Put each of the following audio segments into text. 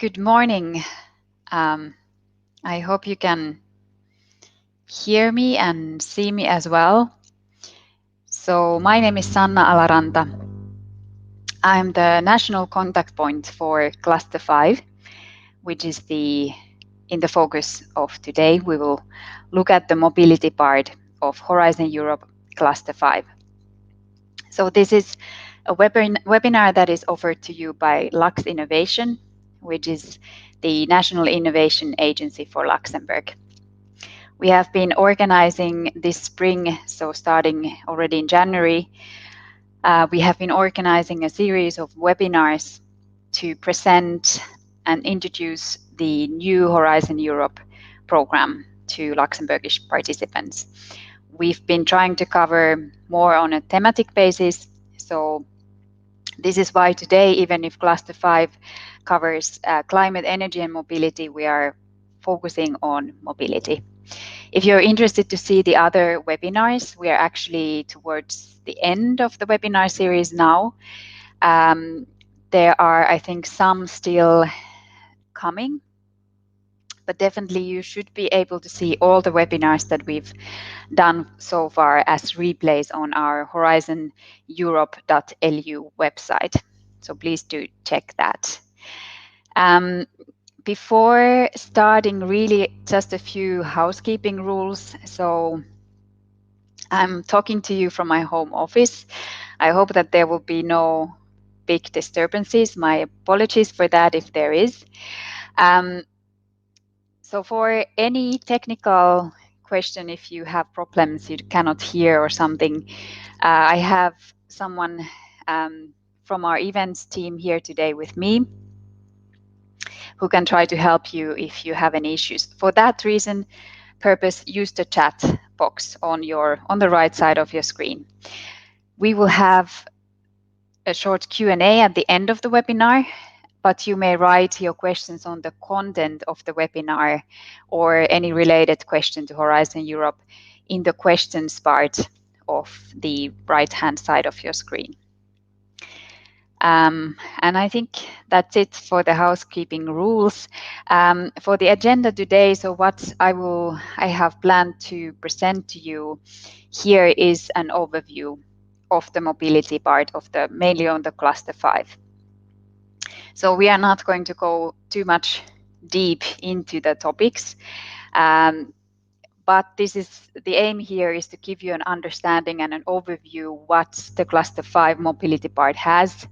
Good morning. I hope you can hear me and see me as well. So my name is Sanna Alaranta. I'm the national contact point for Cluster 5, which is in the focus of today. We will look at the mobility part of Horizon Europe Cluster 5. So this is a webinar that is offered to you by Lux Innovation, which is the National Innovation Agency for Luxembourg. We have been organizing this spring, so starting already in January, we have been organizing a series of webinars to present and introduce the new Horizon Europe program to Luxembourgish participants. We've been trying to cover more on a thematic basis, so this is why today, even if Cluster 5 covers climate, energy and mobility, we are focusing on mobility. If you're interested to see the other webinars, we are actually towards the end of the webinar series now. There are, I think, some still coming, but definitely you should be able to see all the webinars that we've done so far as replays on our horizoneurope.lu website. So please do check that. Before starting, really just a few housekeeping rules. So I'm talking to you from my home office. I hope that there will be no big disturbances. My apologies for that if there is. So for any technical question, if you have problems, you cannot hear or something, I have someone from our events team here today with me who can try to help you if you have any issues. For that reason, purpose, use the chat box on the right side of your screen. We will have a short Q&A at the end of the webinar, but you may write your questions on the content of the webinar or any related question to Horizon Europe in the questions part of the right-hand side of your screen. And I think that's it for the housekeeping rules. For the agenda today, so what I have planned to present to you here is an overview of the mobility part of mainly on the Cluster 5. So we are not going to go too much deep into the topics, but the aim here is to give you an understanding and an overview what the Cluster 5 mobility part has,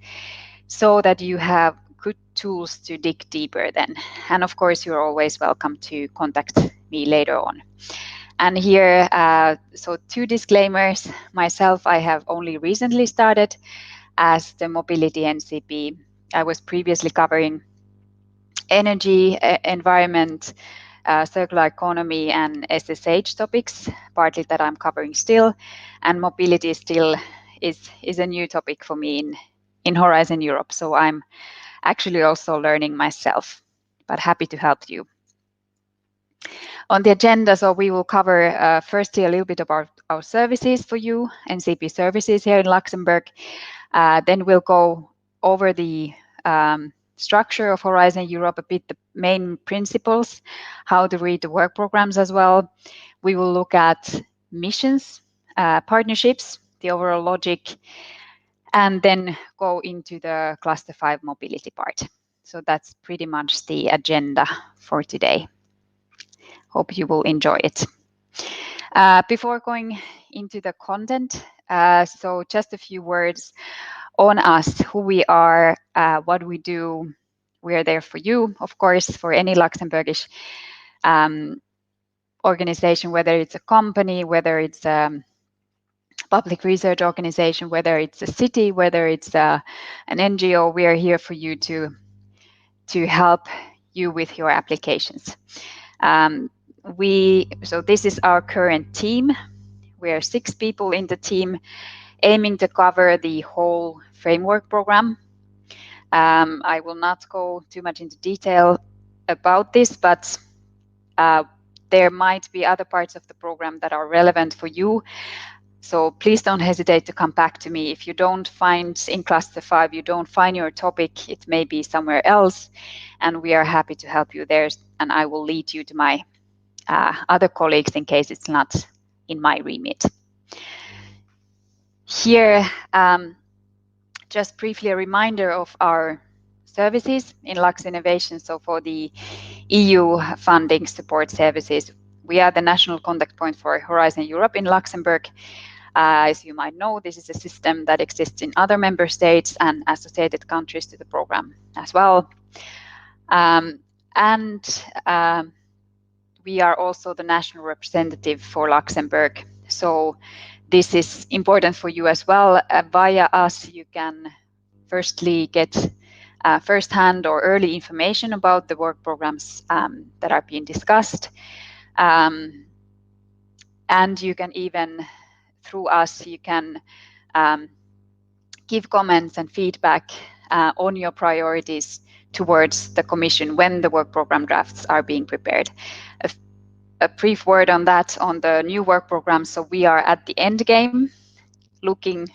so that you have good tools to dig deeper then. And of course, you're always welcome to contact me later on. And here, so 2 disclaimers. Myself, I have only recently started as the mobility NCP. I was previously covering energy, environment, circular economy and SSH topics, partly that I'm covering still, and mobility still is a new topic for me in Horizon Europe. So I'm actually also learning myself, but happy to help you. On the agenda, so we will cover firstly a little bit about our services for you, NCP services here in Luxembourg. Then we'll go over the structure of Horizon Europe, a bit the main principles, how to read the work programs as well. We will look at missions, partnerships, the overall logic, and then go into the Cluster 5 mobility part. So that's pretty much the agenda for today. Hope you will enjoy it. Before going into the content, so just a few words on us, who we are, what we do. We are there for you, of course, for any Luxembourgish organization, whether it's a company, whether it's a public research organization, whether it's a city, whether it's an NGO. We are here for you to help you with your applications. So this is our current team. We are 6 people in the team, aiming to cover the whole framework program. I will not go too much into detail about this, but there might be other parts of the program that are relevant for you. So please don't hesitate to come back to me. If you don't find in Cluster 5, you don't find your topic, it may be somewhere else, and we are happy to help you there. And I will lead you to my other colleagues in case it's not in my remit. Here, just briefly a reminder of our services in Lux Innovation. So for the EU funding support services, we are the national contact point for Horizon Europe in Luxembourg. As you might know, this is a system that exists in other member states and associated countries to the program as well. We are also the national representative for Luxembourg. So this is important for you as well. Via us, you can firstly get first-hand or early information about the work programs that are being discussed. And you can even, through us, you can give comments and feedback on your priorities towards the Commission when the work program drafts are being prepared. A brief word on that, on the new work program. So we are at the end game, looking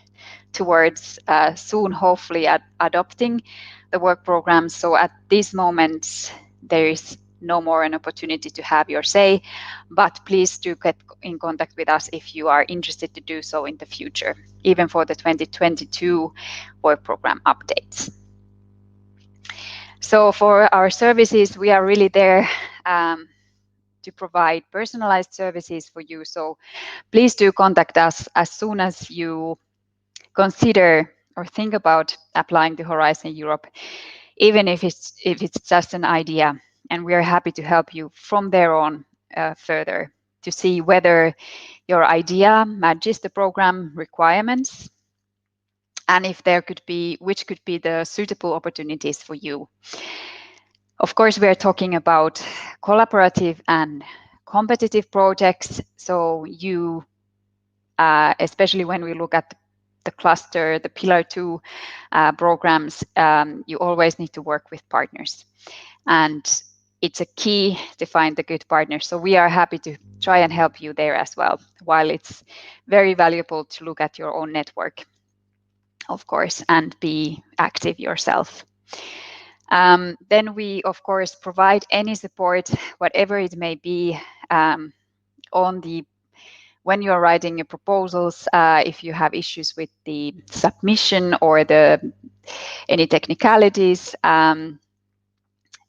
towards soon, hopefully, at adopting the work program. So at this moment, there is no more an opportunity to have your say, but please do get in contact with us if you are interested to do so in the future, even for the 2022 work program updates. So for our services, we are really there to provide personalized services for you. So please do contact us as soon as you consider or think about applying to Horizon Europe, even if it's just an idea. And we are happy to help you from there on further to see whether your idea matches the program requirements and if there could be, which could be the suitable opportunities for you. Of course, we are talking about collaborative and competitive projects. So you, especially when we look at the cluster, the Pillar 2 programs, you always need to work with partners. And it's a key to find the good partners. So we are happy to try and help you there as well, while it's very valuable to look at your own network, of course, and be active yourself. Then we, of course, provide any support, whatever it may be, on the when you're writing your proposals. If you have issues with the submission or any technicalities,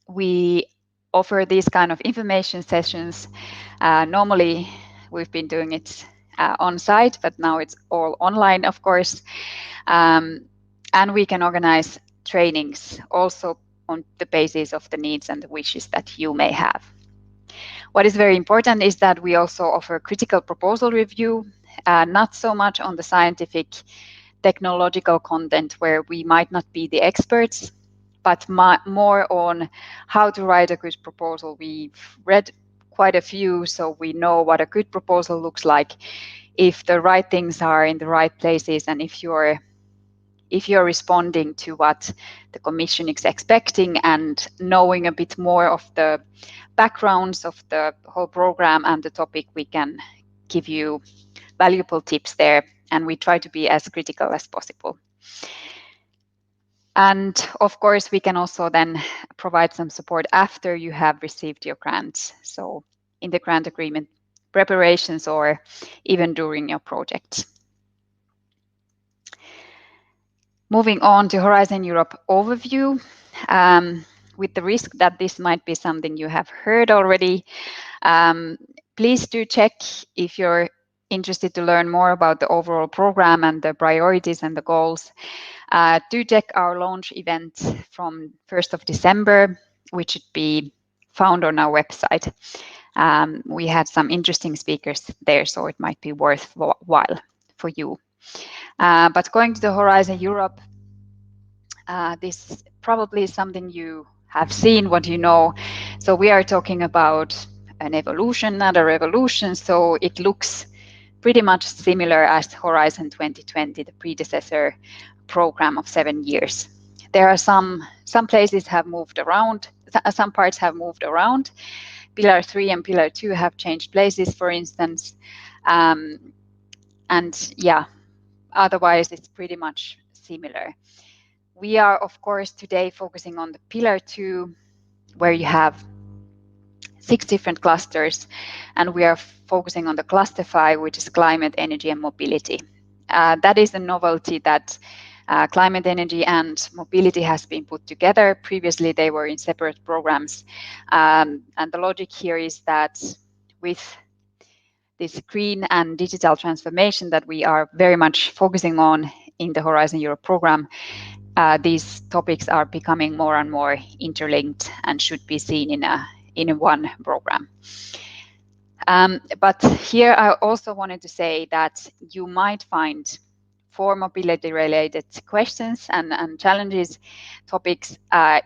we offer these kind of information sessions. Normally, we've been doing it on site, but now it's all online, of course. And we can organize trainings also on the basis of the needs and the wishes that you may have. What is very important is that we also offer critical proposal review, not so much on the scientific technological content where we might not be the experts, but more on how to write a good proposal. We've read quite a few, so we know what a good proposal looks like, if the right things are in the right places, and if you're responding to what the Commission is expecting and knowing a bit more of the backgrounds of the whole program and the topic, we can give you valuable tips there, and we try to be as critical as possible. And of course, we can also then provide some support after you have received your grants. So in the grant agreement preparations or even during your project. Moving on to Horizon Europe overview, with the risk that this might be something you have heard already, please do check if you're interested to learn more about the overall program and the priorities and the goals. Do check our launch event from 1st of December, which should be found on our website. We had some interesting speakers there, so it might be worthwhile for you. But going to the Horizon Europe, this is probably something you have seen, what you know. So we are talking about an evolution, not a revolution. So it looks pretty much similar as Horizon 2020, the predecessor program of 7 years. There are some places have moved around, some parts have moved around. Pillar 3 and Pillar 2 have changed places, for instance. And yeah, otherwise it's pretty much similar. We are, of course, today focusing on the pillar 2, where you have 6 different clusters, and we are focusing on the cluster 5, which is climate, energy, and mobility. That is a novelty that climate, energy, and mobility has been put together. Previously, they were in separate programs. And the logic here is that with this green and digital transformation that we are very much focusing on in the Horizon Europe program, these topics are becoming more and more interlinked and should be seen in a one program. But here I also wanted to say that you might find for mobility related questions and challenges topics,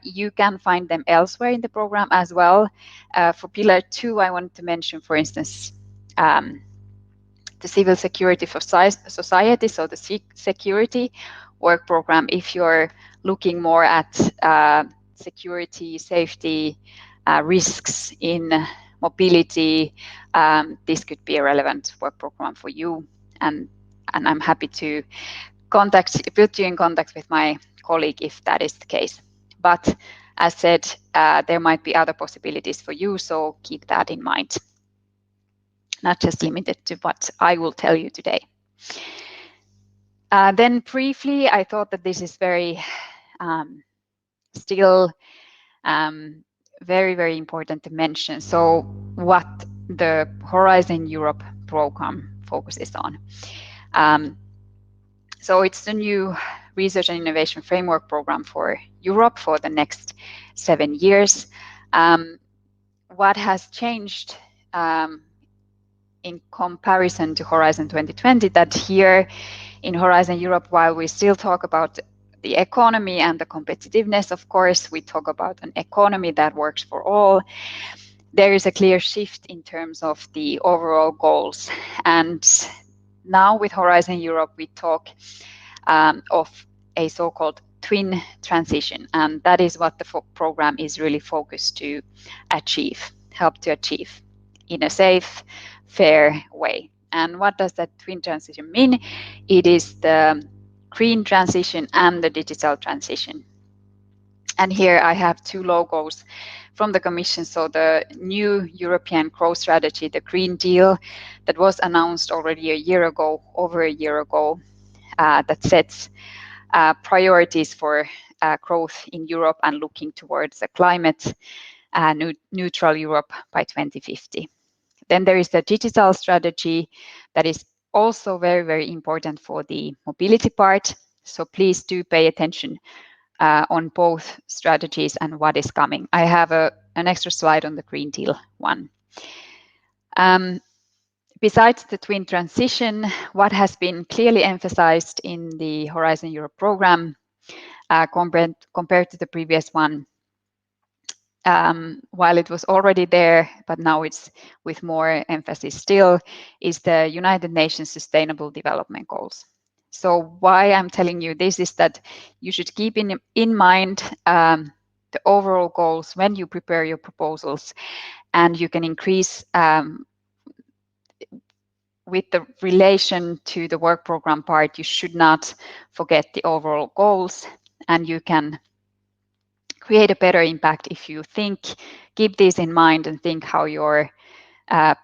you can find them elsewhere in the program as well. For pillar 2, I wanted to mention, for instance, the civil security for society, so the security work program. If you're looking more at security, safety, risks in mobility, this could be a relevant work program for you. And I'm happy to put you in contact with my colleague if that is the case. But as said, there might be other possibilities for you, so keep that in mind. Not just limited to what I will tell you today. Then briefly, I thought that this is still very, very important to mention. So what the Horizon Europe program focuses on. So it's the new research and innovation framework program for Europe for the next 7 years. What has changed in comparison to Horizon 2020, that here in Horizon Europe, while we still talk about the economy and the competitiveness, of course, we talk about an economy that works for all. There is a clear shift in terms of the overall goals. And now with Horizon Europe, we talk of a so-called twin transition. And that is what the program is really focused to help to achieve in a safe, fair way. And what does that twin transition mean? It is the green transition and the digital transition. And here I have 2 logos from the Commission. So the new European growth strategy, the Green Deal, that was announced already over a year ago, that sets priorities for growth in Europe and looking towards a climate neutral Europe by 2050. Then there is the digital strategy that is also very, very important for the mobility part. So please do pay attention on both strategies and what is coming. I have an extra slide on the Green Deal one. Besides the twin transition, what has been clearly emphasized in the Horizon Europe program compared to the previous one, while it was already there, but now it's with more emphasis still, is the United Nations Sustainable Development Goals. So why I'm telling you this is that you should keep in mind the overall goals when you prepare your proposals, and you can increase with the relation to the work program part. You should not forget the overall goals, and you can create a better impact if you keep these in mind and think how your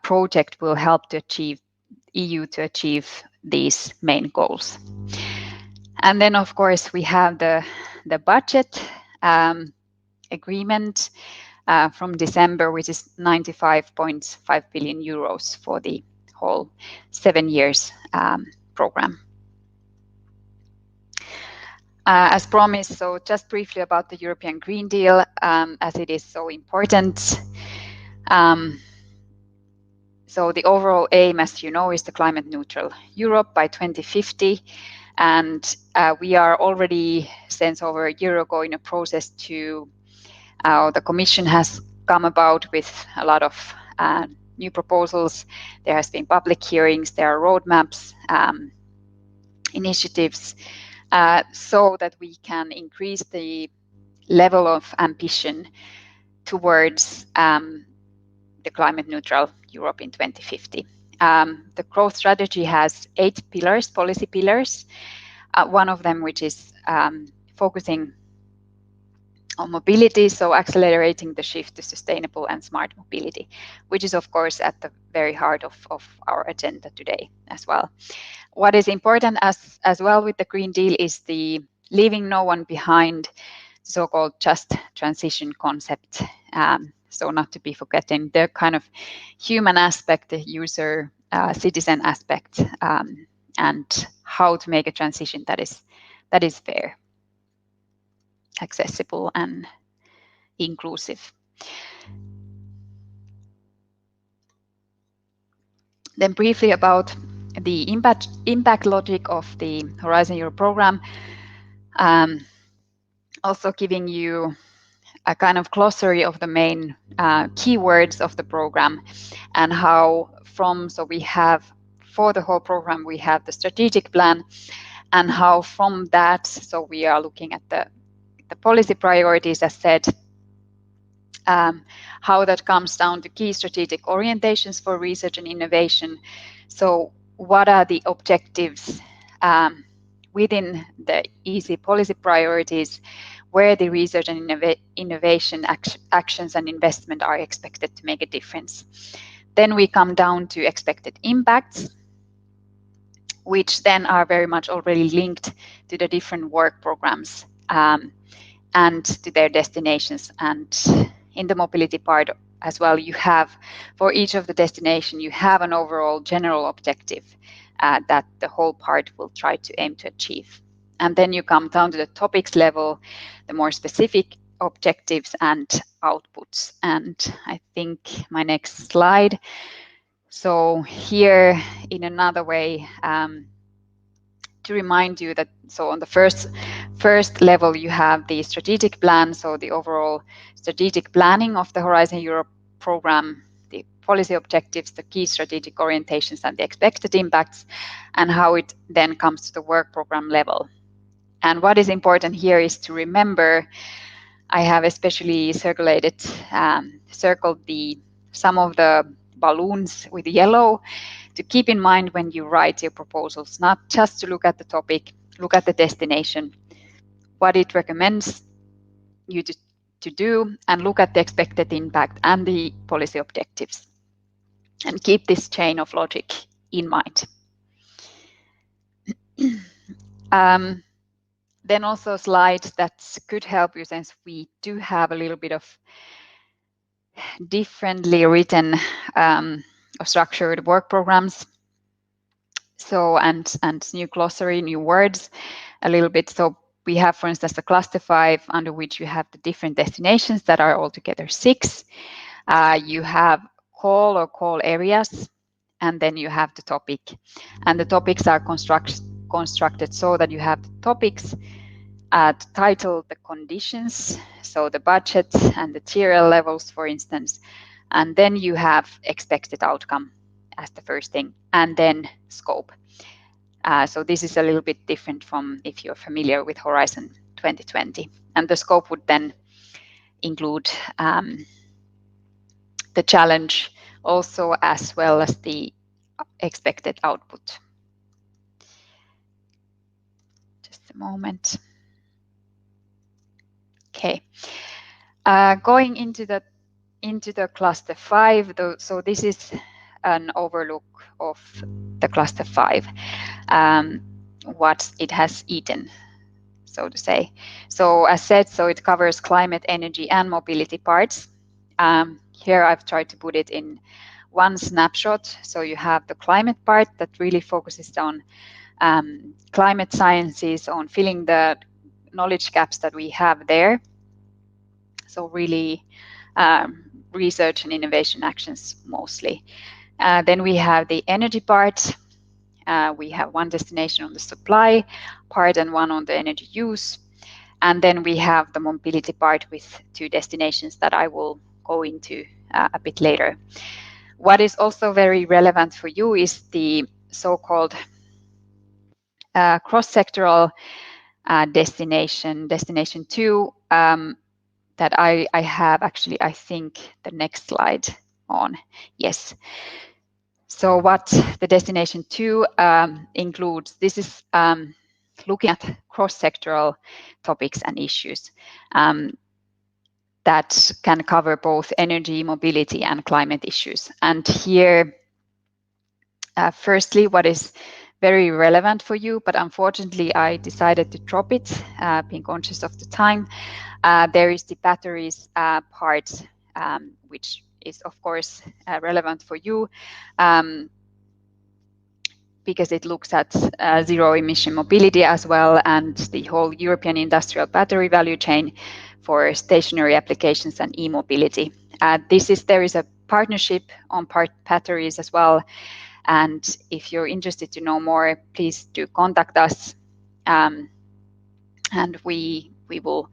project will help to achieve EU to achieve these main goals. And then, of course, we have the budget agreement from December, which is 95.5 billion euros for the whole 7 years program. As promised, so just briefly about the European Green Deal, as it is so important. So the overall aim, as you know, is the climate neutral Europe by 2050. And we are already, since over a year ago, in a process to, the Commission has come about with a lot of new proposals. There has been public hearings, there are roadmaps, initiatives, so that we can increase the level of ambition towards the climate neutral Europe in 2050. The growth strategy has 8 pillars, policy pillars. One of them, which is focusing on mobility, so accelerating the shift to sustainable and smart mobility, which is of course at the very heart of our agenda today as well. What is important as well with the Green Deal is the leaving no one behind, so-called just transition concept. So not to be forgetting the kind of human aspect, the user citizen aspect, and how to make a transition that is fair, accessible, and inclusive. Then briefly about the impact logic of the Horizon Europe program, also giving you a kind of glossary of the main keywords of the program and how so we have, for the whole program, we have the strategic plan, and how from that, so we are looking at the policy priorities, as said, how that comes down to key strategic orientations for research and innovation. So what are the objectives within the EC policy priorities, where the research and innovation actions and investment are expected to make a difference. Then we come down to expected impacts, which then are very much already linked to the different work programs and to their destinations. And in the mobility part as well, you have, for each of the destination, you have an overall general objective that the whole part will try to aim to achieve. And then you come down to the topics level, the more specific objectives and outputs. And I think my next slide. So here, in another way, to remind you that, so on the first level, you have the strategic plan, so the overall strategic planning of the Horizon Europe program, the policy objectives, the key strategic orientations, and the expected impacts, and how it then comes to the work program level. And what is important here is to remember, I have especially circled some of the balloons with yellow, to keep in mind when you write your proposals, not just to look at the topic, look at the destination, what it recommends you to do, and look at the expected impact and the policy objectives. And keep this chain of logic in mind. Then also a slide that could help you, since we do have a little bit of differently written or structured work programs. So, and new glossary, new words, a little bit. So we have, for instance, the cluster 5, under which you have the different destinations that are altogether 6. You have call areas, and then you have the topic. And the topics are constructed so that you have the topics title, the conditions, so the budget and the TRL levels, for instance. And then you have expected outcome as the first thing, and then scope. So this is a little bit different from if you're familiar with Horizon 2020. And the scope would then include the challenge also, as well as the expected output. Just a moment. Okay. Going into the cluster 5, so this is an overlook of the cluster 5, what it has eaten, so to say. So as said, so it covers climate, energy, and mobility parts. Here I've tried to put it in one snapshot. So you have the climate part that really focuses on climate sciences, on filling the knowledge gaps that we have there. So really research and innovation actions mostly. Then we have the energy part. We have one destination on the supply part and one on the energy use. And then we have the mobility part with 2 destinations that I will go into a bit later. What is also very relevant for you is the so-called cross-sectoral destination 2, that I have actually, I think, the next slide on. Yes. So what the Destination 2 includes, this is looking at cross-sectoral topics and issues that can cover both energy, mobility, and climate issues. And here, firstly, what is very relevant for you, but unfortunately I decided to drop it, being conscious of the time. There is the batteries part, which is of course relevant for you, because it looks at zero emission mobility as well, and the whole European industrial battery value chain for stationary applications and e-mobility. There is a partnership on batteries as well. And if you're interested to know more, please do contact us, and we will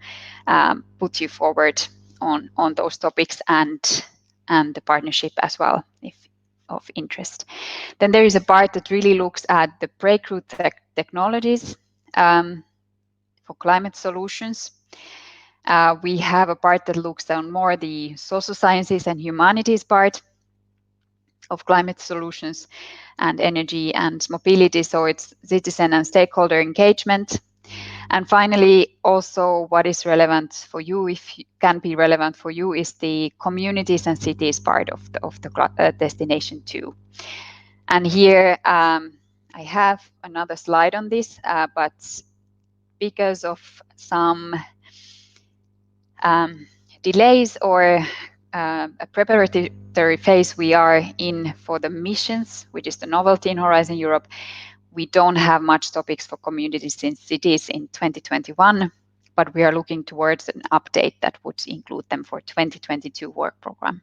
put you forward on those topics and the partnership as well, if of interest. Then there is a part that really looks at the breakthrough technologies for climate solutions. We have a part that looks on more the social sciences and humanities part of climate solutions and energy and mobility. So it's citizen and stakeholder engagement. And finally, also what is relevant for you, if it can be relevant for you, is the communities and cities part of the Destination 2. And here I have another slide on this, but because of some delays or a preparatory phase we are in for the missions, which is the novelty in Horizon Europe, we don't have much topics for communities in cities in 2021, but we are looking towards an update that would include them for 2022 work program.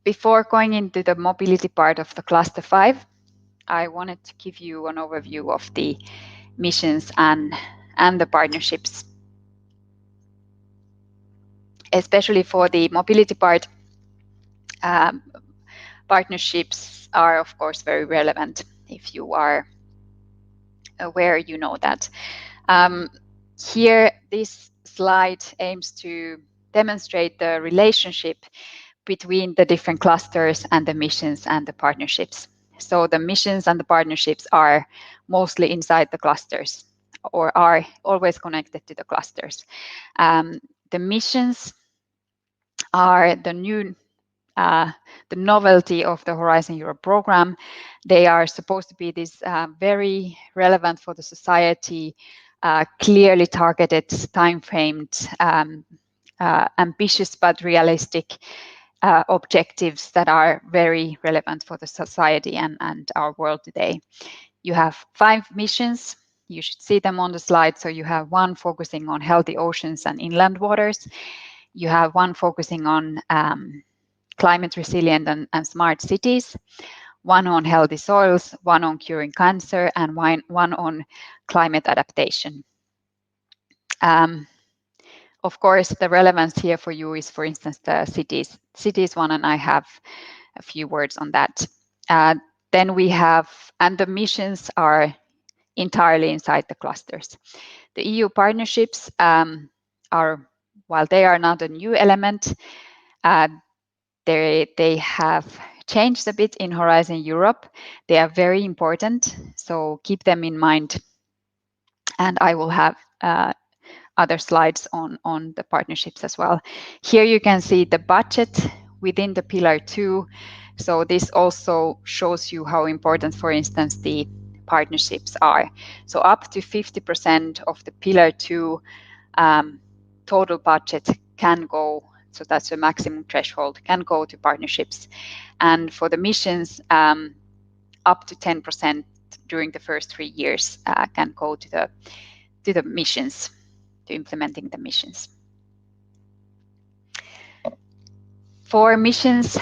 Before going into the mobility part of the Cluster 5, I wanted to give you an overview of the missions and the partnerships. Especially for the mobility part, partnerships are of course very relevant. If you are aware, you know that. Here, this slide aims to demonstrate the relationship between the different clusters and the missions and the partnerships. So the missions and the partnerships are mostly inside the clusters, or are always connected to the clusters. The missions are the new the novelty of the Horizon Europe program. They are supposed to be this very relevant for the society, clearly targeted, time-framed, ambitious but realistic objectives that are very relevant for the society and our world today. You have 5 missions. You should see them on the slide. So you have one focusing on healthy oceans and inland waters. You have one focusing on climate resilient and smart cities, one on healthy soils, one on curing cancer, and one on climate adaptation. Of course, the relevance here for you is, for instance, the cities one, and I have a few words on that. Then we have, and the missions are entirely inside the clusters. The EU partnerships are, while they are not a new element, they have changed a bit in Horizon Europe. They are very important, so keep them in mind. And I will have other slides on the partnerships as well. Here you can see the budget within the Pillar 2. So this also shows you how important, for instance, the partnerships are. So up to 50% of the Pillar 2 total budget can go, so that's the maximum threshold, can go to partnerships. And for the missions, up to 10% during the first 3 years can go to the missions, to implementing the missions. For missions,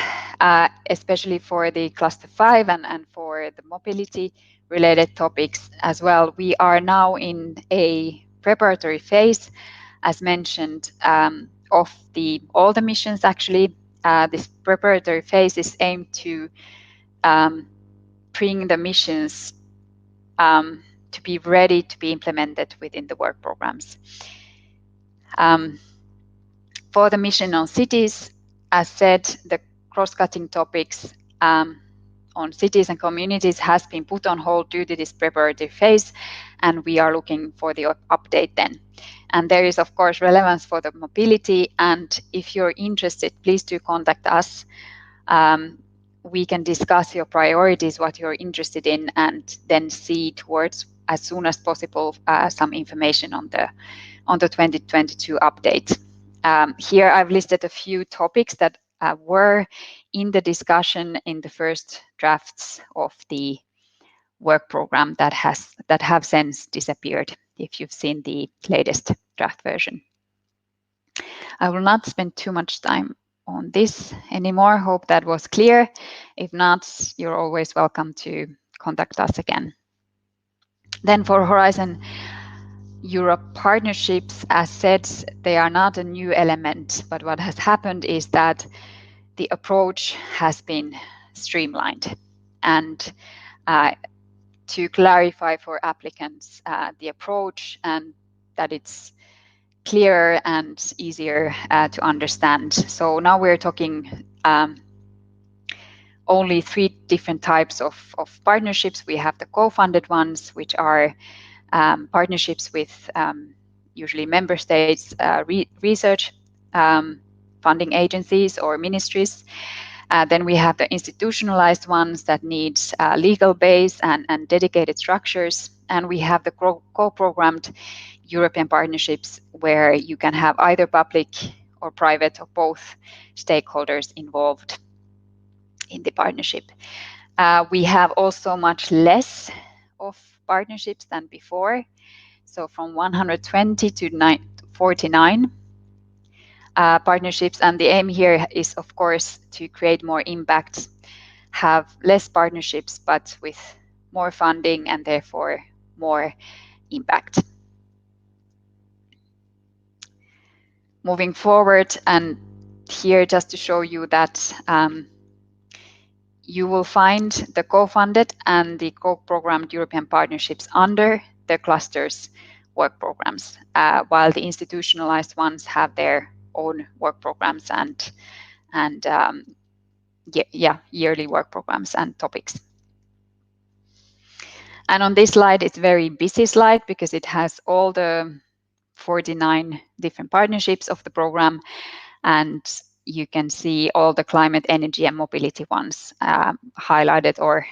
especially for the Cluster 5 and for the mobility related topics as well, we are now in a preparatory phase, as mentioned, of all the missions actually. This preparatory phase is aimed to bring the missions to be ready to be implemented within the work programs. For the mission on cities, As said, the cross-cutting topics on cities and communities has been put on hold due to this preparatory phase, and we are looking for the update then. And there is, of course, relevance for the mobility, and if you're interested, please do contact us. We can discuss your priorities, what you're interested in, and then see towards, as soon as possible, some information on the 2022 update. Here I've listed a few topics that were in the discussion in the first drafts of the work program that have since disappeared, if you've seen the latest draft version. I will not spend too much time on this anymore. Hope that was clear. If not, you're always welcome to contact us again. Then for Horizon Europe partnerships, as said, they are not a new element, but what has happened is that the approach has been streamlined. And to clarify for applicants the approach, and that it's clearer and easier to understand. So now we're talking only 3 different types of partnerships. We have the co-funded ones, which are partnerships with usually member states, research funding agencies or ministries. Then we have the institutionalized ones that need legal base and dedicated structures. And we have the co-programmed European partnerships where you can have either public or private or both stakeholders involved in the partnership. We have also much less of partnerships than before. So from 120 to 49 partnerships. And the aim here is, of course, to create more impact, have less partnerships, but with more funding and therefore more impact. Moving forward, and here just to show you that you will find the co-funded and the co-programmed European partnerships under the clusters work programs, while the institutionalized ones have their own work programs and yearly work programs and topics. And on this slide, it's a very busy slide because it has all the 49 different partnerships of the program, and you can see all the climate, energy, and mobility ones highlighted or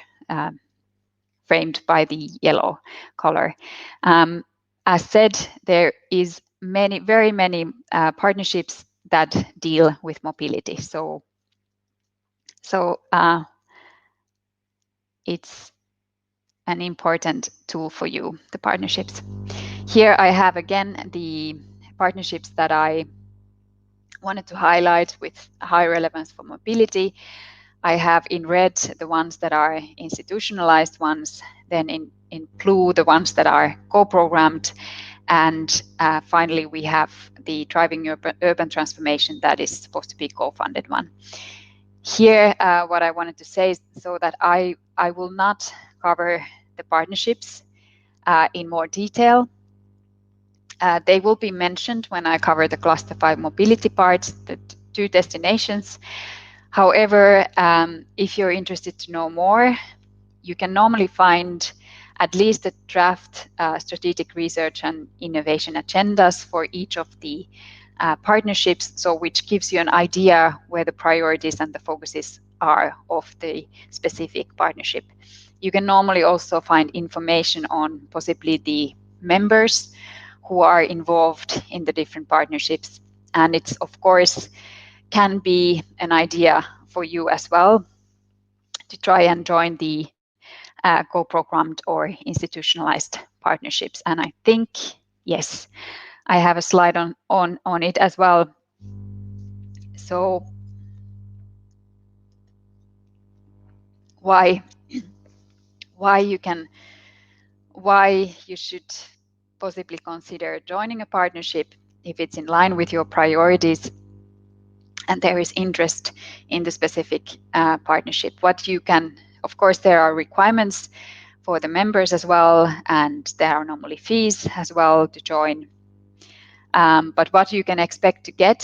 framed by the yellow color. As said, there is very many partnerships that deal with mobility. So it's an important tool for you, the partnerships. Here I have again the partnerships that I wanted to highlight with high relevance for mobility. I have in red the ones that are institutionalized ones, then in blue the ones that are co-programmed, and finally we have the driving urban transformation that is supposed to be co-funded one. Here what I wanted to say is so that I will not cover the partnerships in more detail. They will be mentioned when I cover the cluster 5 mobility part, the 2 destinations. However, if you're interested to know more, you can normally find at least a draft strategic research and innovation agendas for each of the partnerships, so which gives you an idea where the priorities and the focuses are of the specific partnership. You can normally also find information on possibly the members who are involved in the different partnerships, and it's of course can be an idea for you as well to try and join the co-programmed or institutionalized partnerships. And I think, yes, I have a slide on it as well. So why you should possibly consider joining a partnership if it's in line with your priorities and there is interest in the specific partnership. What you can, of course, there are requirements for the members as well, and there are normally fees as well to join. But what you can expect to get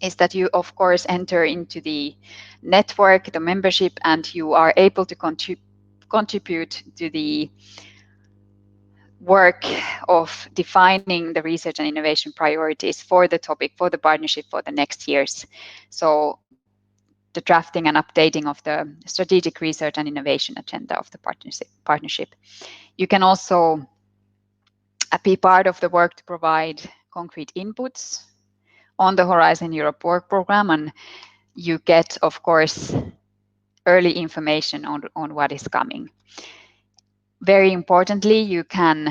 is that you, of course, enter into the network, the membership, and you are able to contribute to the work of defining the research and innovation priorities for the topic, for the partnership for the next years. So the drafting and updating of the strategic research and innovation agenda of the partnership. You can also be part of the work to provide concrete inputs on the Horizon Europe work program, and you get, of course, early information on what is coming. Very importantly, you can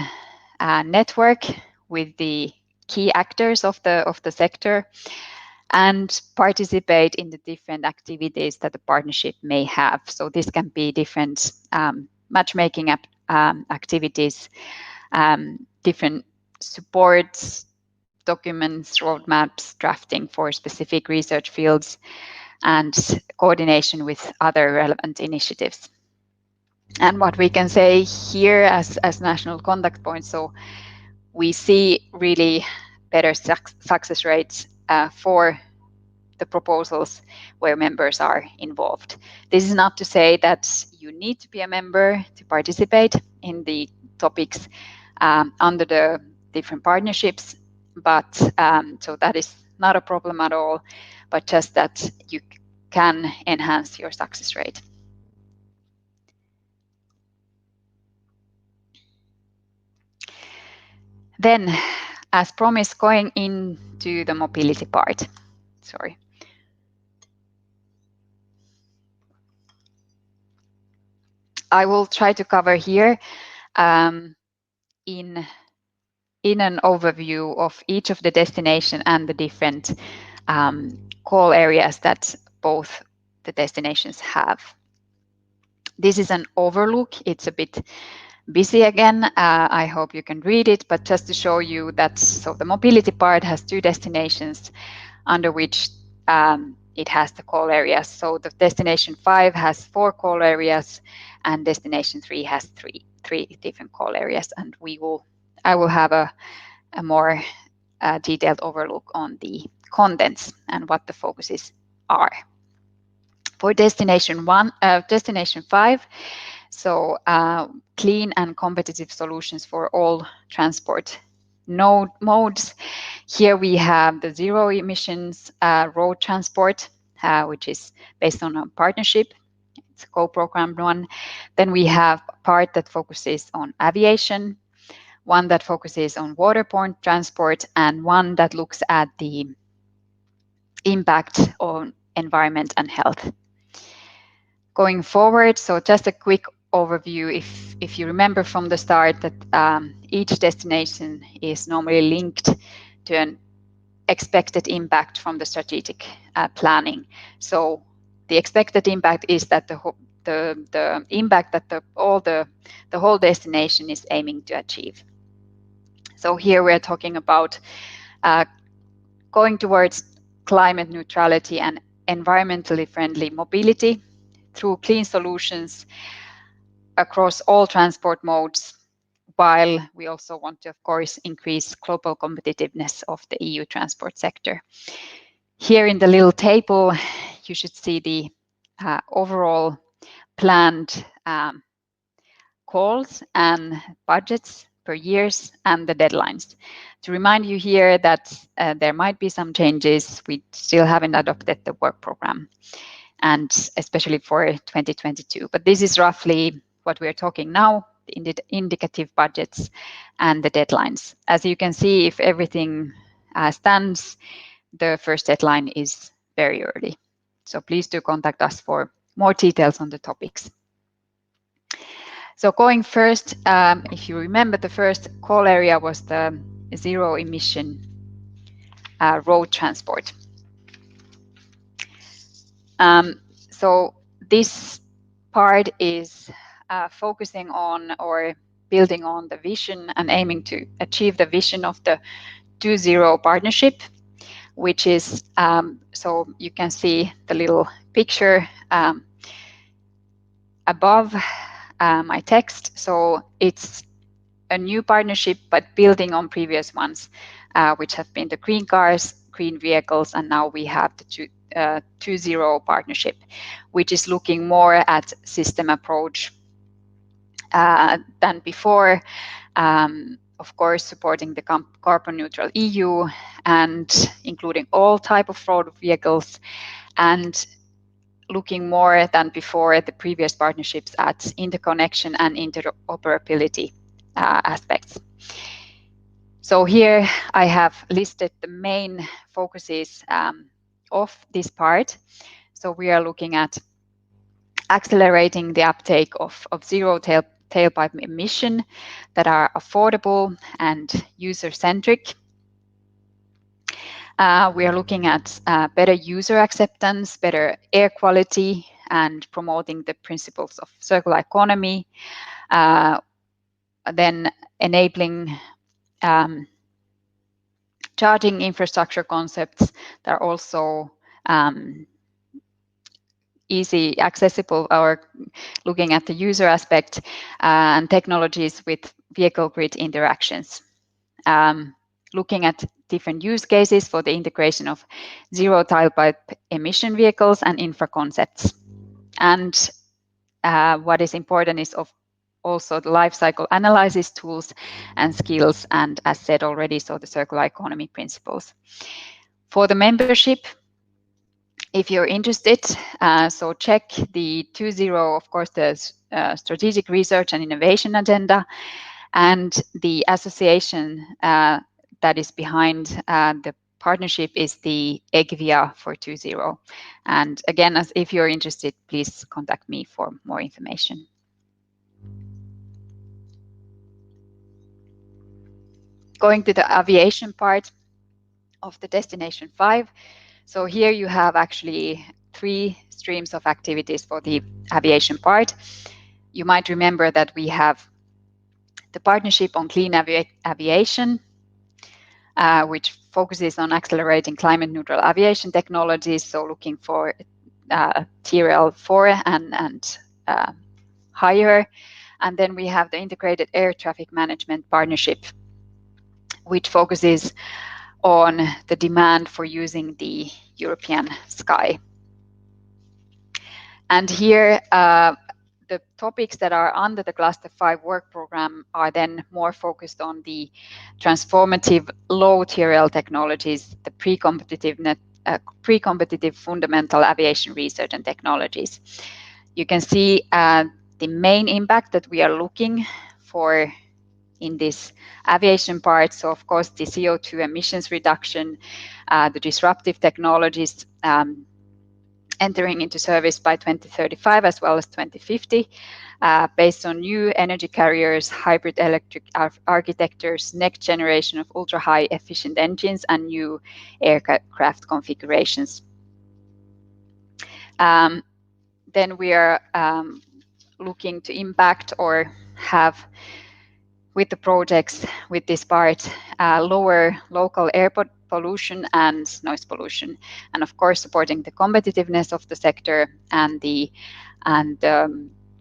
network with the key actors of the sector and participate in the different activities that the partnership may have. So this can be different matchmaking activities, different supports, documents, roadmaps, drafting for specific research fields, and coordination with other relevant initiatives. And what we can say here as national contact points, so we see really better success rates for the proposals where members are involved. This is not to say that you need to be a member to participate in the topics under the different partnerships, but so that is not a problem at all, but just that you can enhance your success rate. Then, as promised, going into the mobility part. Sorry. I will try to cover here in an overview of each of the destination and the different call areas that both the destinations have. This is an overlook. It's a bit busy again. I hope you can read it, but just to show you that, so the mobility part has 2 destinations under which it has the call areas. So the destination 5 has 4 call areas, and destination 3 has three different call areas. And I will have a more detailed overlook on the contents and what the focuses are. For destination 5, so clean and competitive solutions for all transport modes. Here we have the zero emissions road transport, which is based on a partnership. It's a co-programmed one. Then we have a part that focuses on aviation, one that focuses on waterborne transport, and one that looks at the impact on environment and health. Going forward, so just a quick overview. If you remember from the start that each destination is normally linked to an expected impact from the strategic planning. So the expected impact is that the impact that the whole destination is aiming to achieve. So here we're talking about going towards climate neutrality and environmentally friendly mobility through clean solutions across all transport modes, while we also want to, of course, increase global competitiveness of the EU transport sector. Here in the little table, you should see the overall planned calls and budgets per years and the deadlines. To remind you here that there might be some changes. We still haven't adopted the work program, and especially for 2022. But this is roughly what we're talking now, the indicative budgets and the deadlines. As you can see, if everything stands, the first deadline is very early. So please do contact us for more details on the topics. So going first, if you remember, the first call area was the zero emission road transport. So this part is focusing on or building on the vision and aiming to achieve the vision of the 2.0 partnership, which is, so you can see the little picture above my text. So it's a new partnership, but building on previous ones, which have been the green green vehicles, and now we have the 2.0 partnership, which is looking more at system approach than before. Of course, supporting the carbon neutral EU and including all type of road vehicles, and looking more than before at the previous partnerships at interconnection and interoperability aspects. So here I have listed the main focuses of this part. So we are looking at accelerating the uptake of zero tailpipe emission that are affordable and user-centric. We are looking at better user acceptance, better air quality, and promoting the principles of circular economy. Then enabling charging infrastructure concepts that are also easy, accessible, or looking at the user aspect, and technologies with vehicle grid interactions. Looking at different use cases for the integration of zero tailpipe emission vehicles and infra concepts. And what is important is also the life cycle analysis tools and skills, and as said already, so the circular economy principles. For the membership, if you're interested, so check the 2.0, of course, the strategic research and innovation agenda, and the association that is behind the partnership is the EGVIA for 2.0. And again, if you're interested, please contact me for more information. Going to the aviation part of the Destination 5. So here you have actually 3 streams of activities for the aviation part. You might remember that we have the partnership on clean aviation, which focuses on accelerating climate neutral aviation technologies, so looking for TRL 4 and higher. And then we have the integrated air traffic management partnership, which focuses on the demand for using the European sky. And here, the topics that are under the Cluster 5 work program are then more focused on the transformative low TRL technologies, the pre-competitive fundamental aviation research and technologies. You can see the main impact that we are looking for in this aviation part. So of course, the CO2 emissions reduction, the disruptive technologies entering into service by 2035 as well as 2050, based on new energy carriers, hybrid electric architectures, next generation of ultra-high efficient engines, and new aircraft configurations. Then we are looking to impact or have with the projects with this part, lower local air pollution and noise pollution, and of course supporting the competitiveness of the sector and the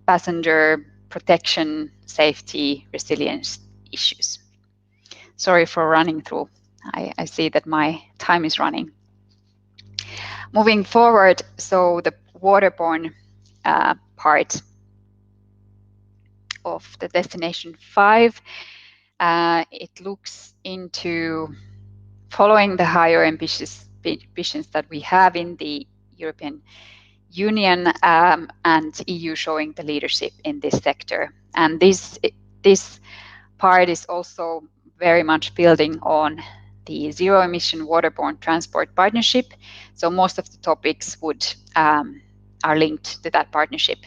passenger protection, safety, resilience issues. Sorry for running through. I see that my time is running. Moving forward, so the waterborne part of the Destination 5, it looks into following the higher ambitions that we have in the European Union and EU showing the leadership in this sector. And this part is also very much building on the zero emission waterborne transport partnership. So most of the topics are linked to that partnership.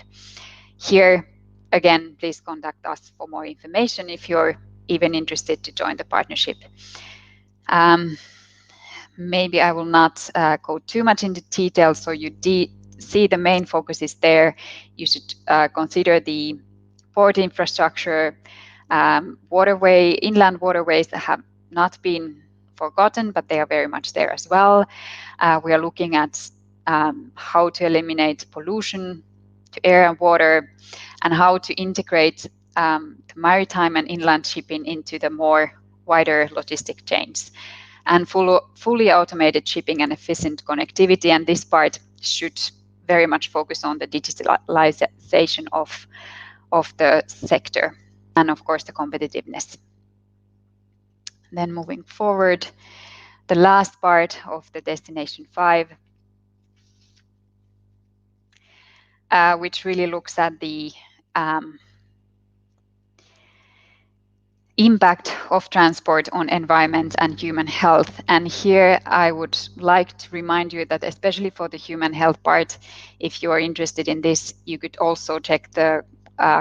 Here, again, please contact us for more information if you're even interested to join the partnership. Maybe I will not go too much into detail, so you see the main focus is there. You should consider the port infrastructure, inland waterways that have not been forgotten, but they are very much there as well. We are looking at how to eliminate pollution to air and water, and how to integrate the maritime and inland shipping into the more wider logistic chains. and fully automated shipping and efficient connectivity. And this part should very much focus on the digitalization of the sector and, of course, the competitiveness. Then moving forward, the last part of the Destination 5, which really looks at the impact of transport on environment and human health. And here I would like to remind you that especially for the human health part, if you are interested in this, you could also check the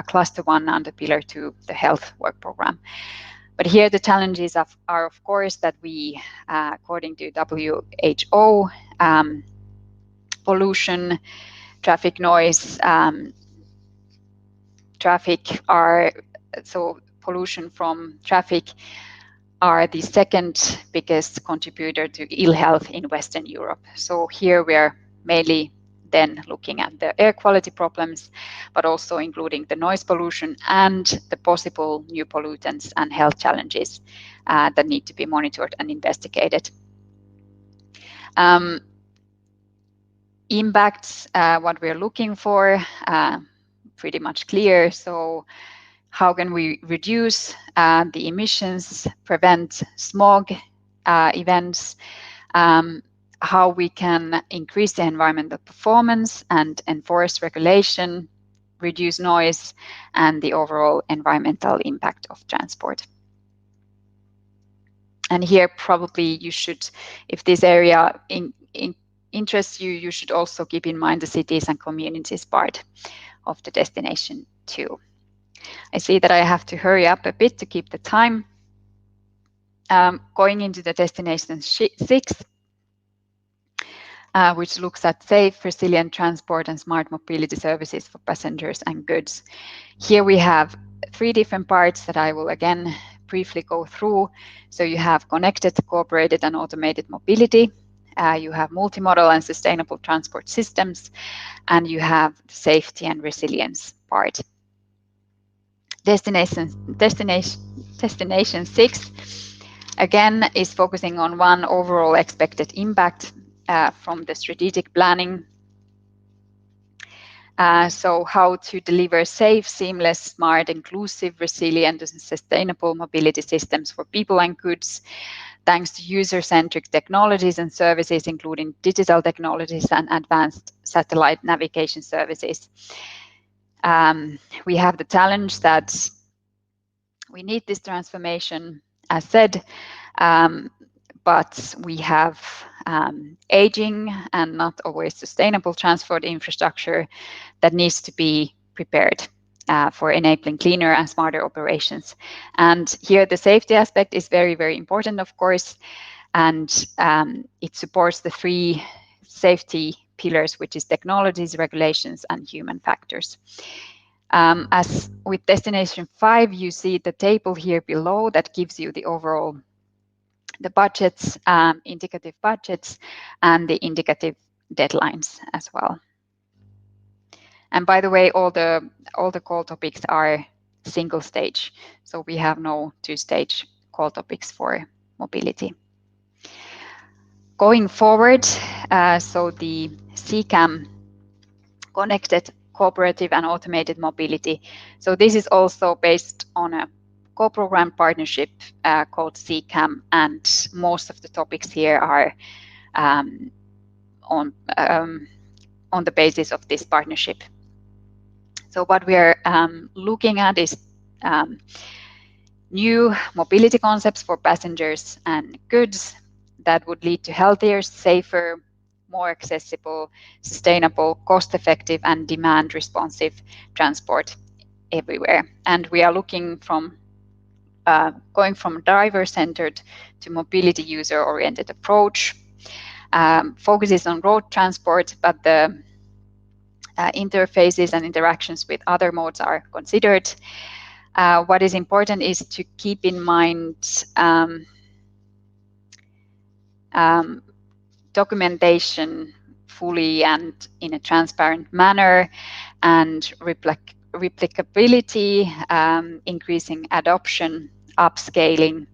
Cluster 1 under Pillar 2, the health work program. But here the challenges are of course that we, according to WHO, pollution, traffic noise, pollution from traffic are the second biggest contributor to ill health in Western Europe. So here we are mainly then looking at the air quality problems, but also including the noise pollution and the possible new pollutants and health challenges that need to be monitored and investigated. Impacts, what we're looking for, pretty much clear. So how can we reduce the emissions, prevent smog events, how we can increase the environmental performance and enforce regulation, reduce noise, and the overall environmental impact of transport. And here probably you should, if this area interests you, you should also keep in mind the cities and communities part of the Destination 2. I see that I have to hurry up a bit to keep the time. Going into the Destination 6, which looks at safe, resilient transport and smart mobility services for passengers and goods. Here we have 3 different parts that I will again briefly go through. So you have connected, cooperated and automated mobility. You have multimodal and sustainable transport systems, and you have safety and resilience part. Destination 6 again is focusing on one overall expected impact from the strategic planning. So how to deliver safe, seamless, smart, inclusive, resilient and sustainable mobility systems for people and goods, thanks to user-centric technologies and services, including digital technologies and advanced satellite navigation services. We have the challenge that we need this transformation, as said, but we have aging and not always sustainable transport infrastructure that needs to be prepared for enabling cleaner and smarter operations. And here the safety aspect is very, very important, of course, and it supports the 3 safety pillars, which is technologies, regulations, and human factors. As with Destination 5, you see the table here below that gives you the overall, the budgets, indicative budgets, and the indicative deadlines as well. And by the way, all the call topics are single stage, so we have no 2-stage call topics for mobility. Going forward, so the CCAM, connected, cooperative and automated mobility. So this is also based on a co-program partnership called CCAM, and most of the topics here are on the basis of this partnership. So what we are looking at is new mobility concepts for passengers and goods that would lead to healthier, safer, more accessible, sustainable, cost-effective and demand-responsive transport everywhere. And we are looking from going from driver-centered to mobility user-oriented approach. Focuses on road transport, but the interfaces and interactions with other modes are considered. What is important is to keep in mind documentation fully and in a transparent manner, and replicability, increasing adoption, upscaling,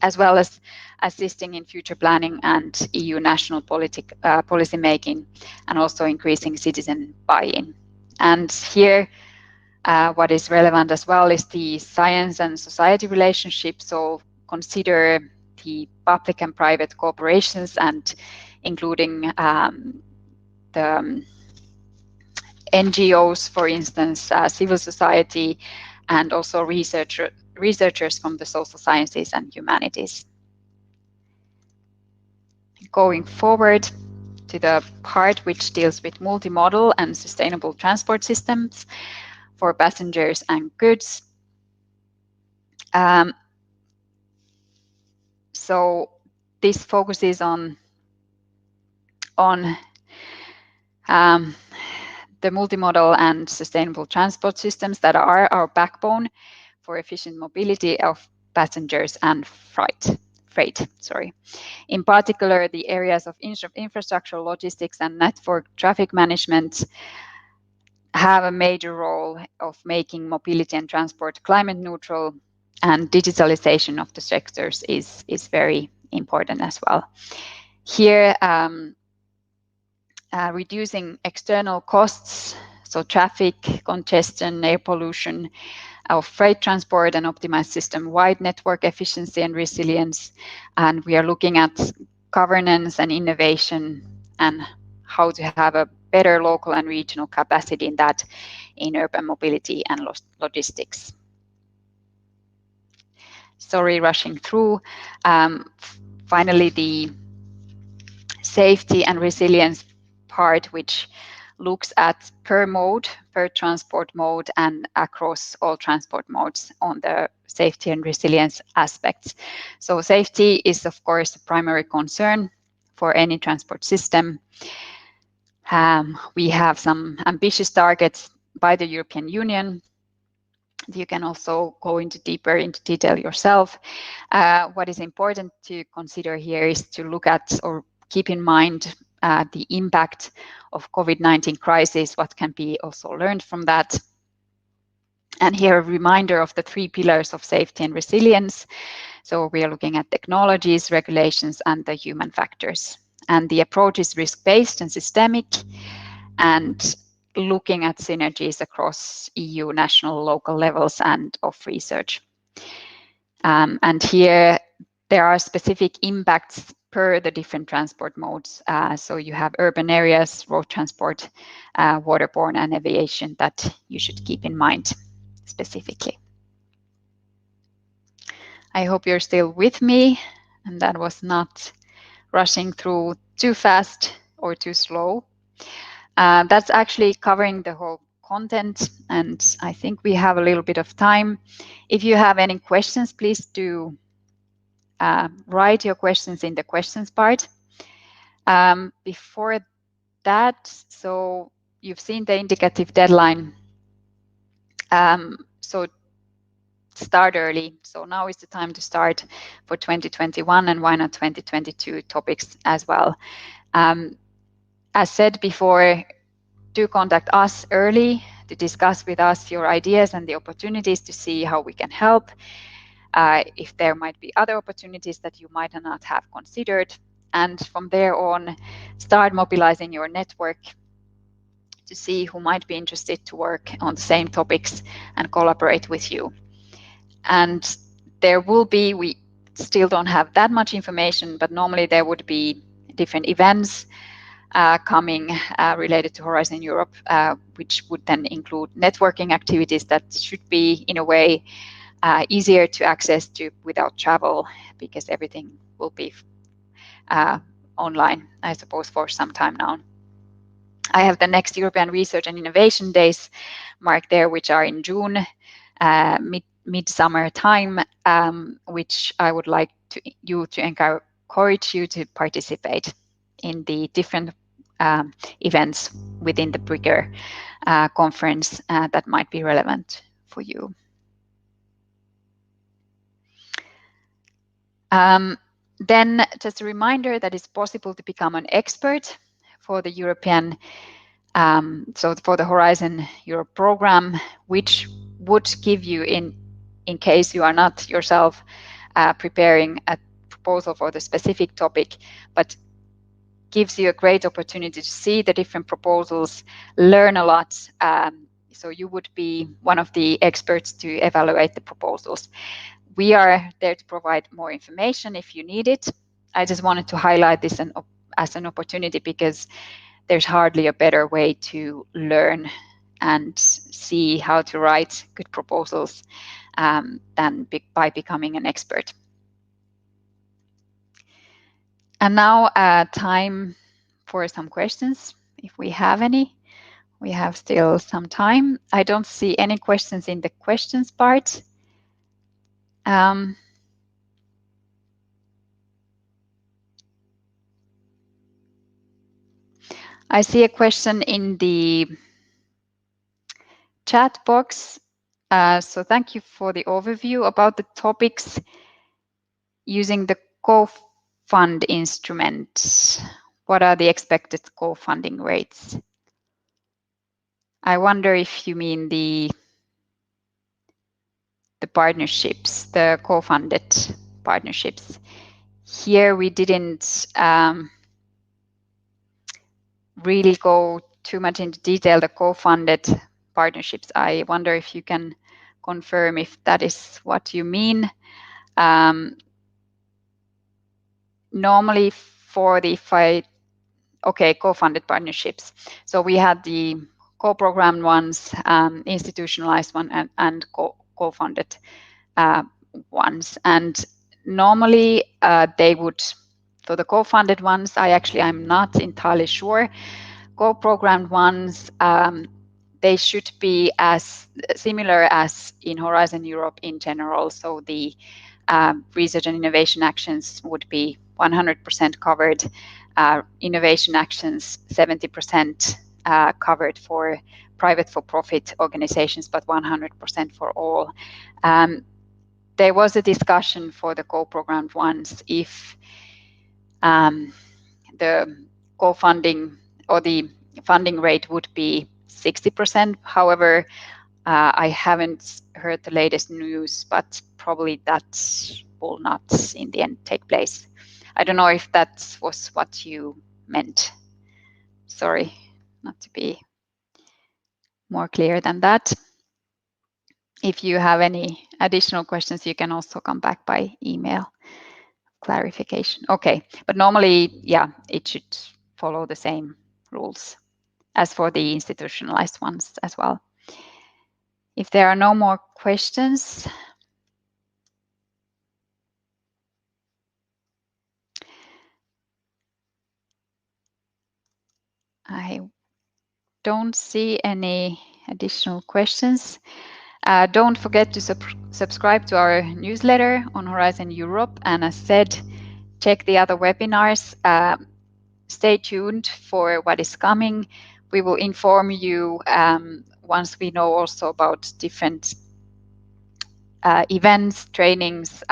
as well as assisting in future planning and EU national policy making, and also increasing citizen buy-in. And here, what is relevant as well is the science and society relationship. So consider the public and private cooperations, and including the NGOs, for instance, civil society, and also researchers from the social sciences and humanities. Going forward to the part which deals with multimodal and sustainable transport systems for passengers and goods. So this focuses on the multimodal and sustainable transport systems that are our backbone for efficient mobility of passengers and freight. In particular, the areas of infrastructure, logistics, and network traffic management have a major role of making mobility and transport climate neutral, and digitalization of the sectors is very important as well. Here, reducing external costs, so traffic, congestion, air pollution of freight transport, and optimize system-wide network efficiency and resilience. And we are looking at governance and innovation, and how to have a better local and regional capacity in that in urban mobility and logistics. Sorry, rushing through. Finally, the safety and resilience part, which looks at per transport mode, and across all transport modes on the safety and resilience aspects. So safety is, of course, a primary concern for any transport system. We have some ambitious targets by the European Union. You can also go deeper into detail yourself. What is important to consider here is to look at or keep in mind the impact of COVID-19 crisis, what can be also learned from that. And here a reminder of the 3 pillars of safety and resilience. So we are looking at technologies, regulations, and the human factors. And the approach is risk-based and systemic, and looking at synergies across EU, national, local levels, and of research. And here there are specific impacts per the different transport modes. So you have urban areas, road transport, waterborne, and aviation that you should keep in mind specifically. I hope you're still with me, and that was not rushing through too fast or too slow. That's actually covering the whole content, and I think we have a little bit of time. If you have any questions, please do write your questions in the questions part. Before that, so you've seen the indicative deadline. So start early. So now is the time to start for 2021, and why not 2022 topics as well. As said before, do contact us early to discuss with us your ideas and the opportunities to see how we can help. If there might be other opportunities that you might not have considered. And from there on, start mobilizing your network to see who might be interested to work on the same topics and collaborate with you. And there will be, we still don't have that much information, but normally there would be different events coming related to Horizon Europe, which would then include networking activities that should be, in a way, easier to access to without travel, because everything will be online, I suppose, for some time now. I have the next European Research and Innovation Days marked there, which are in June, mid-summer time, which I would like you to encourage you to participate in the different events within the bigger conference that might be relevant for you. Then just a reminder that it's possible to become an expert for the European, so for the Horizon Europe program, which would give you, in case you are not yourself preparing a proposal for the specific topic, but gives you a great opportunity to see the different proposals, learn a lot. So you would be one of the experts to evaluate the proposals. We are there to provide more information if you need it. I just wanted to highlight this as an opportunity because there's hardly a better way to learn and see how to write good proposals than by becoming an expert. And now time for some questions, if we have any. We have still some time. I don't see any questions in the questions part. I see a question in the chat box. So thank you for the overview about the topics using the co-fund instrument. What are the expected co-funding rates? I wonder if you mean the partnerships, the co-funded partnerships. Here we didn't really go too much into detail, the co-funded partnerships. I wonder if you can confirm if that is what you mean. Normally for the co-funded partnerships. So we had the co-programmed ones, institutionalized one, and co-funded ones. And normally they would, for the co-funded ones, I'm not entirely sure. Co-programmed ones, they should be as similar as in Horizon Europe in general. So the research and innovation actions would be 100% covered. Innovation actions 70% covered for private for-profit organizations, but 100% for all. There was a discussion for the co-programmed ones if the co-funding or the funding rate would be 60%. However, I haven't heard the latest news, but probably that will not in the end take place. I don't know if that was what you meant. Sorry, not to be more clear than that. If you have any additional questions, you can also come back by email clarification. Okay, but normally, yeah, it should follow the same rules as for the institutionalized ones as well. If there are no more questions, I don't see any additional questions. Don't forget to subscribe to our newsletter on Horizon Europe. And as said, check the other webinars. Stay tuned for what is coming. We will inform you once we know also about different events, trainings,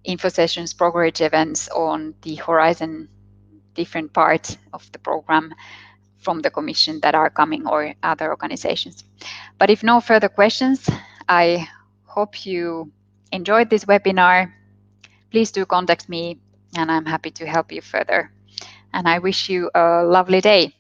info sessions, Progress events on the Horizon different parts of the program from the Commission that are coming or other organizations. But if no further questions, I hope you enjoyed this webinar. Please do contact me and I'm happy to help you further. And I wish you a lovely day.